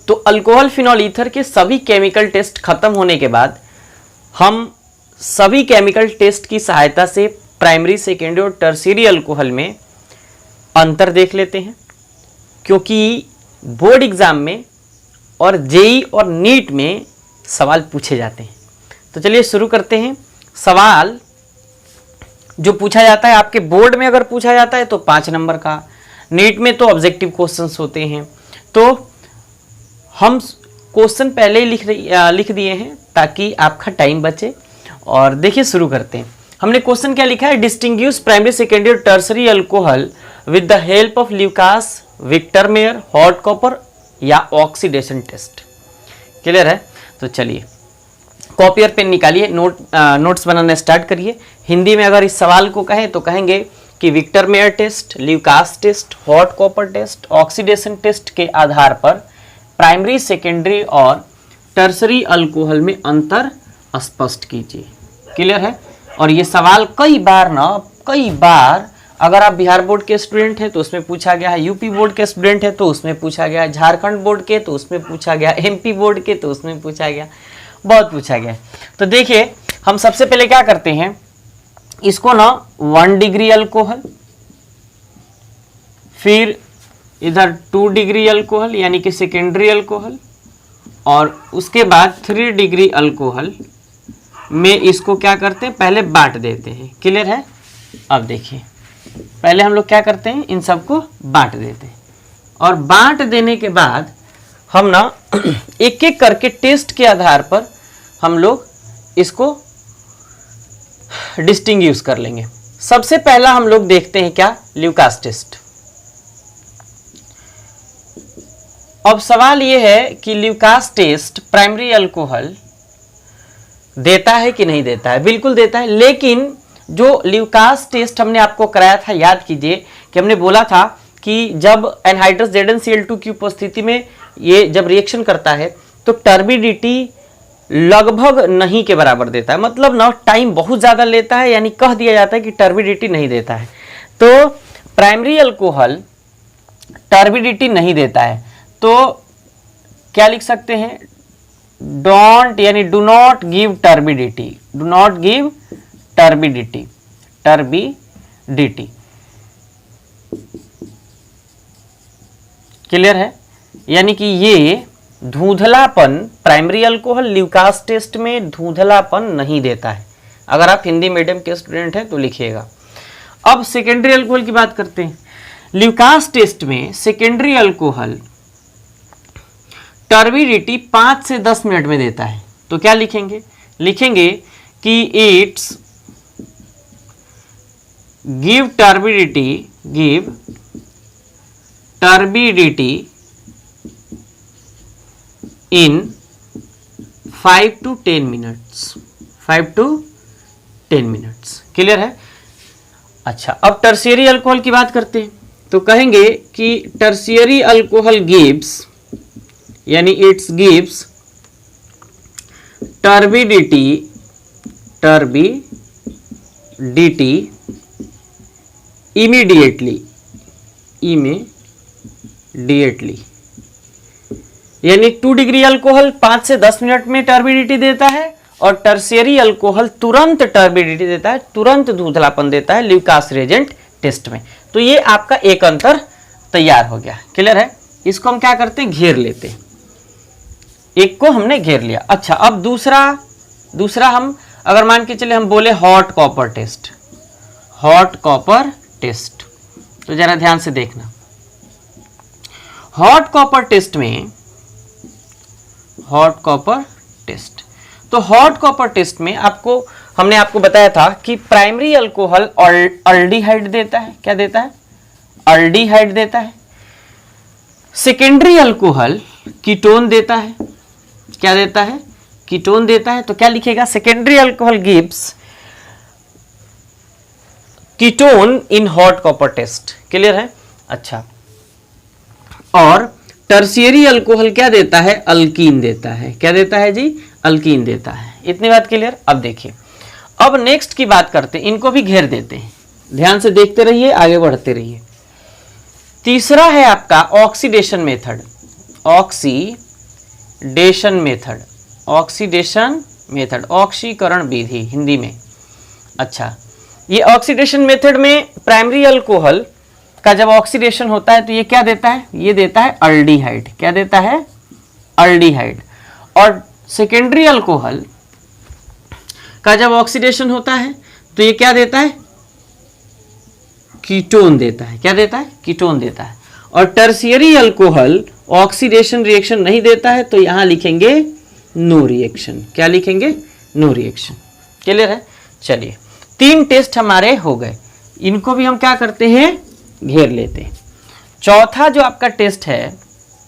तो alcohol phenol ether के सभी केमिकल टेस्ट खत्म होने के बाद हम सभी केमिकल टेस्ट की सहायता से प्राइमरी, सेकेंडरी और टर्शियरी अल्कोहल में अंतर देख लेते हैं, क्योंकि बोर्ड एग्जाम में और जेई और नीट में सवाल पूछे जाते हैं। तो चलिए शुरू करते हैं। सवाल जो पूछा जाता है आपके बोर्ड में अगर पूछा जाता है तो 5 नंबर का, नीट में तो ऑब्जेक्टिव क्वेश्चंस होते हैं। तो हम क्वेश्चन पहले ही लिख दिए हैं ताकि आपका टाइम बचे। और देखिए शुरू करते हैं। हमने क्वेश्चन क्या लिखा है, डिस्टिंग्विश प्राइमरी, सेकेंडरी और tertiary alcohol with the help of Lucas, Victor Meyer, hot copper या ऑक्सीडेशन टेस्ट। क्लियर है? तो चलिए कॉपी और पेन निकालिए, नोट्स बनाना स्टार्ट करिए। हिंदी में अगर इस सवाल को कहें तो कहेंगे कि Victor Meyer test, Lucas test, hot copper test, oxidation test के आधार पर प्राइमरी, सेकेंडरी और टर्शरी अल्कोहल में अंतर स्पष्ट कीजिए। क्लियर है? और ये सवाल कई बार अगर आप बिहार बोर्ड के स्टूडेंट हैं तो उसमें पूछा गया है, यूपी बोर्ड के स्टूडेंट है तो उसमें पूछा गया है, झारखंड बोर्ड के तो उसमें पूछा गया, एमपी बोर्ड के तो उसमें पूछा गया, बहुत पूछा गया। तो देखिए हम सबसे पहले क्या करते हैं, इसको ना 1 डिग्री अल्कोहल, फिर इधर 2 डिग्री अल्कोहल यानी कि सेकेंडरी अल्कोहल, और उसके बाद 3 डिग्री अल्कोहल में इसको क्या करते हैं, पहले बांट देते हैं। क्लियर है? अब देखिए पहले हम लोग क्या करते हैं, इन सबको बांट देते हैं और बांट देने के बाद हम ना एक एक करके टेस्ट के आधार पर हम लोग इसको डिस्टिंग्विश कर लेंगे। सबसे पहला हम लोग देखते हैं क्या, ल्यूकास टेस्ट। अब सवाल यह है कि ल्यूकास टेस्ट प्राइमरी अल्कोहल देता है कि नहीं देता है। बिल्कुल देता है, लेकिन जो ल्यूकास टेस्ट हमने आपको कराया था, याद कीजिए कि हमने बोला था कि जब एनहाइड्रस ZnCl2 की उपस्थिति में ये जब रिएक्शन करता है तो टर्बिडिटी लगभग नहीं के बराबर देता है, मतलब ना टाइम बहुत ज़्यादा लेता है, यानी कह दिया जाता है कि टर्बिडिटी नहीं देता है। तो प्राइमरी अल्कोहल टर्बिडिटी नहीं देता है, तो क्या लिख सकते हैं, डोंट यानी do not give turbidity, do not give turbidity, turbidity. Clear है? यानी कि ये धुंधलापन, प्राइमरी अल्कोहल ल्यूकास टेस्ट में धुंधलापन नहीं देता है। अगर आप हिंदी मीडियम के स्टूडेंट हैं तो लिखिएगा। अब सेकेंडरी अल्कोहल की बात करते हैं। ल्यूकास टेस्ट में सेकेंडरी अल्कोहल टर्बिडिटी 5 से 10 मिनट में देता है। तो क्या लिखेंगे, लिखेंगे कि it's give turbidity in 5 to 10 minutes, 5 to 10 minutes। Clear है? अच्छा, अब टर्शियरी अल्कोहल की बात करते हैं तो कहेंगे कि टर्शियरी अल्कोहल गिव्स यानी इट्स गिव्स टर्बिडिटी इमीडिएटली यानी 2 डिग्री अल्कोहल 5 से 10 मिनट में टर्बिडिटी देता है और टर्शियरी अल्कोहल तुरंत टर्बिडिटी देता है, तुरंत धुंधलापन देता है ल्यूकास रिएजेंट टेस्ट में। तो ये आपका एक अंतर तैयार हो गया। क्लियर है? इसको हम क्या करते हैं, घेर लेते हैं, एक को हमने घेर लिया। अच्छा, अब दूसरा हम अगर मान के चले हम बोले hot copper test, hot copper test, तो जरा ध्यान से देखना। हॉट कॉपर टेस्ट में, हॉट कॉपर टेस्ट, तो हॉट कॉपर टेस्ट में हमने आपको बताया था कि प्राइमरी अल्कोहल अल्डिहाइड देता है। क्या देता है? अल्डिहाइड देता है। सेकेंडरी अल्कोहल कीटोन देता है। क्या देता है? कीटोन देता है। तो क्या लिखेगा, secondary alcohol gives ketone in hot copper test. Clear है? अच्छा, और टर्शियरी अल्कोहल क्या देता है, अल्कीन देता है। क्या देता है जी? अल्कीन देता है। इतनी बात क्लियर? अब देखिए, अब नेक्स्ट की बात करते हैं, इनको भी घेर देते हैं, ध्यान से देखते रहिए, आगे बढ़ते रहिए। तीसरा है आपका oxidation method, oxidation oxidation method, oxidation method, ऑक्सीकरण विधि हिंदी में। अच्छा, ये ऑक्सीडेशन मेथड में प्राइमरी अल्कोहल का जब ऑक्सीडेशन होता है तो ये क्या देता है, ये देता है अल्डिहाइड। क्या देता है, अल्डिहाइड। और सेकेंडरी अल्कोहल का जब ऑक्सीडेशन होता है तो ये क्या देता है, कीटोन देता है। क्या देता है, कीटोन देता है। और टर्शियरी अल्कोहल ऑक्सीडेशन रिएक्शन नहीं देता है तो यहां लिखेंगे नो रिएक्शन। क्या लिखेंगे, नो रिएक्शन। क्लियर है। चलिए, 3 टेस्ट हमारे हो गए, इनको भी हम क्या करते हैं, घेर लेते हैं। चौथा जो आपका टेस्ट है,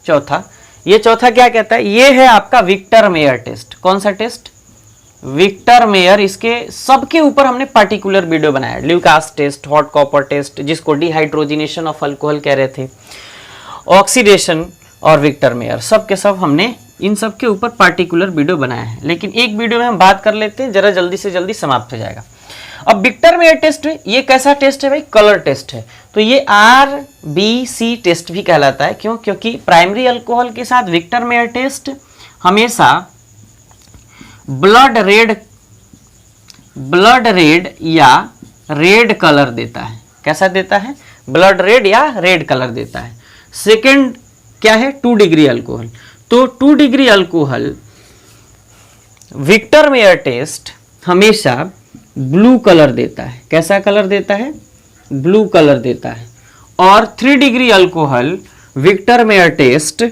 चौथा, ये चौथा क्या कहता है, ये है आपका विक्टर मेयर टेस्ट। कौन सा टेस्ट, विक्टर मेयर। इसके सबके ऊपर हमने पार्टिकुलर वीडियो बनाया, Lucas test, hot copper test, जिसको डिहाइड्रोजिनेशन ऑफ अल्कोहल कह रहे थे, ऑक्सीडेशन और विक्टर मेयर, सब के सब हमने इन सब के ऊपर पार्टिकुलर वीडियो बनाया है। लेकिन एक वीडियो में हम बात कर लेते हैं, जरा जल्दी से जल्दी समाप्त हो जाएगा। अब विक्टर मेयर टेस्ट में ये कैसा टेस्ट है भाई, कलर टेस्ट है। तो ये RBC टेस्ट भी कहलाता है। क्यों, क्योंकि प्राइमरी अल्कोहल के साथ विक्टर मेयर टेस्ट हमेशा ब्लड रेड या रेड कलर देता है। कैसा देता है, ब्लड रेड या रेड कलर देता है। सेकंड क्या है, 2 डिग्री अल्कोहल। तो 2 degree alcohol Victor Meyer test हमेशा ब्लू कलर देता है। कैसा कलर देता है, ब्लू कलर देता है। और 3 degree alcohol Victor Meyer test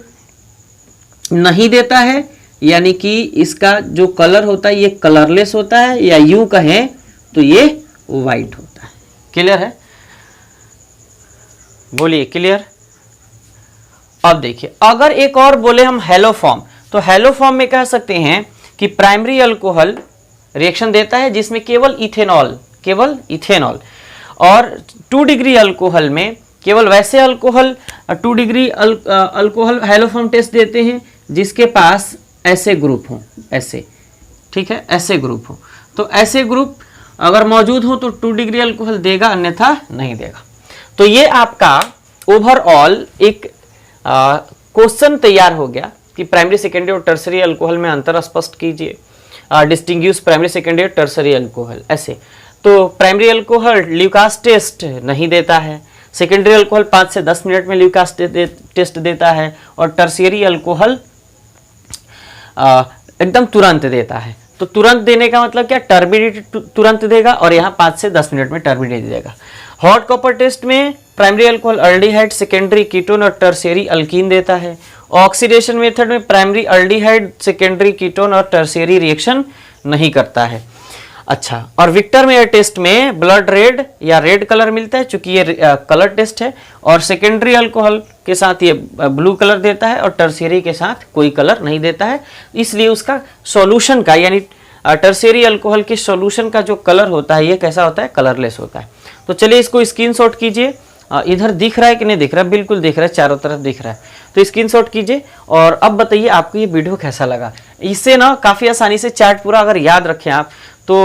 नहीं देता है, यानी कि इसका जो कलर होता है ये कलरलेस होता है, या यूं कहें तो ये वाइट होता है। क्लियर है, बोलिए क्लियर। अब देखिए, अगर एक और बोले हम हेलो फॉर्म, तो हेलो फॉर्म में कह सकते हैं कि प्राइमरी अल्कोहल रिएक्शन देता है जिसमें केवल इथेनॉल, और 2 डिग्री अल्कोहल में केवल वैसे alcohol 2 degree alcohol haloform test देते हैं जिसके पास ऐसे ग्रुप हो, ऐसे, ठीक है, ऐसे ग्रुप हो। तो ऐसे ग्रुप अगर मौजूद हो तो 2 डिग्री अल्कोहल देगा, अन्यथा नहीं देगा। तो ये आपका ओवरऑल एक क्वेश्चन तैयार हो गया कि प्राइमरी, सेकेंडरी और टर्सरी अल्कोहल में अंतर स्पष्ट कीजिए, डिस्टिंग्विश प्राइमरी, सेकेंडरी और टर्सरी अल्कोहल। ऐसे तो प्राइमरी अल्कोहल ल्यूकास टेस्ट नहीं देता है, सेकेंडरी अल्कोहल 5 से 10 मिनट में ल्यूकास टेस्ट देता है, और टर्शियरी अल्कोहल एकदम तुरंत देता है। तो तुरंत देने का मतलब क्या, टर्बिडिटी तुरंत देगा, और यहाँ 5 से 10 मिनट में टर्बिडिटी देगा। हॉट कॉपर टेस्ट में primary alcohol aldehyde, secondary ketone और टर्शियरी अल्कीन देता है। ऑक्सीडेशन मेथड में प्राइमरी अल्डिहाइड, सेकेंडरी कीटोन और टर्शियरी रिएक्शन नहीं करता है। अच्छा, और विक्टर मेयर टेस्ट में ब्लड रेड या रेड कलर मिलता है, चूंकि ये कलर टेस्ट है, और सेकेंडरी अल्कोहल के साथ ये ब्लू कलर देता है, और टर्शियरी के साथ कोई कलर नहीं देता है। इसलिए उसका सॉल्यूशन का, यानी टर्शियरी अल्कोहल के सॉल्यूशन का जो कलर होता है ये कैसा होता है, कलरलेस होता है। तो चलिए इसको स्क्रीनशॉट कीजिए। इधर दिख रहा है कि नहीं दिख रहा है, बिल्कुल दिख रहा है, चारों तरफ दिख रहा है। तो स्क्रीनशॉट कीजिए और अब बताइए आपको ये वीडियो कैसा लगा। इससे ना काफ़ी आसानी से चार्ट पूरा अगर याद रखें आप तो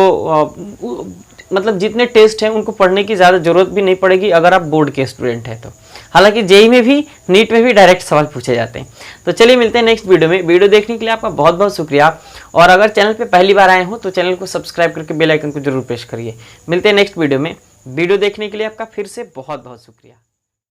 मतलब जितने टेस्ट हैं उनको पढ़ने की ज़्यादा जरूरत भी नहीं पड़ेगी अगर आप बोर्ड के स्टूडेंट हैं तो। हालांकि जेई में भी, नीट में भी डायरेक्ट सवाल पूछे जाते हैं। तो चलिए मिलते हैं नेक्स्ट वीडियो में। वीडियो देखने के लिए आपका बहुत बहुत शुक्रिया, और अगर चैनल पे पहली बार आए हो तो चैनल को सब्सक्राइब करके बेल आइकन को जरूर प्रेस करिए। मिलते हैं नेक्स्ट वीडियो में। वीडियो देखने के लिए आपका फिर से बहुत बहुत शुक्रिया।